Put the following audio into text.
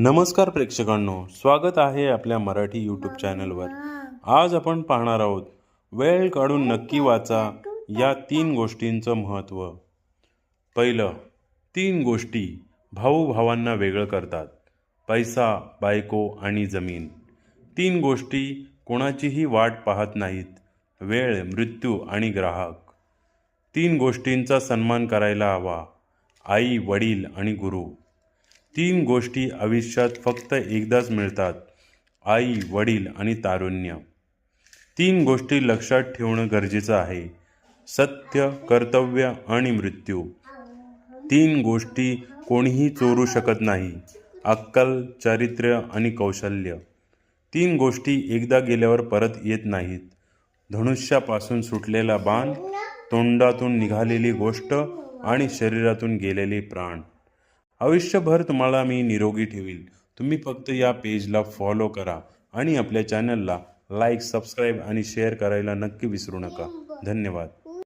नमस्कार प्रेक्षकांनो, स्वागत आहे आपल्या मराठी यूट्यूब चॅनलवर। आज आपण पाहणार आहोत वेळ काढून नक्की वाचा या 3 गोष्टींचं महत्त्व। पहिलं, 3 गोष्टी भाऊ भावांना वेगळं करतात। पैसा, बायको आणि जमीन। 3 गोष्टी कोणाचीही वाट पाहत नाहीत। वेळ, मृत्यू आणि ग्राहक। 3 गोष्टींचा सन्मान करायला हवा। आई, वडील आणि गुरु। 3 गोष्टी आयुष्यात फक्त एकदाच मिळतात। आई, वडील आणि तारुण्य। 3 गोष्टी लक्षात ठेवणं गरजेचं आहे। सत्य, कर्तव्य आणि मृत्यू। 3 गोष्टी कोणीही चोरू शकत नाही। अक्कल, चारित्र्य आणि कौशल्य। 3 गोष्टी एकदा गेल्यावर परत येत नाहीत। धनुष्यापासून सुटलेला बाण, तोंडातून निघालेली गोष्ट आणि शरीरातून गेलेले प्राण। आयुष्यभर तुम्हाला मी निरोगी ठेवील। तुम्ही फक्त या पेजला फॉलो करा आणि आपल्या चॅनलला लाईक, सबस्क्राईब आणि शेअर करायला नक्की विसरू नका। धन्यवाद।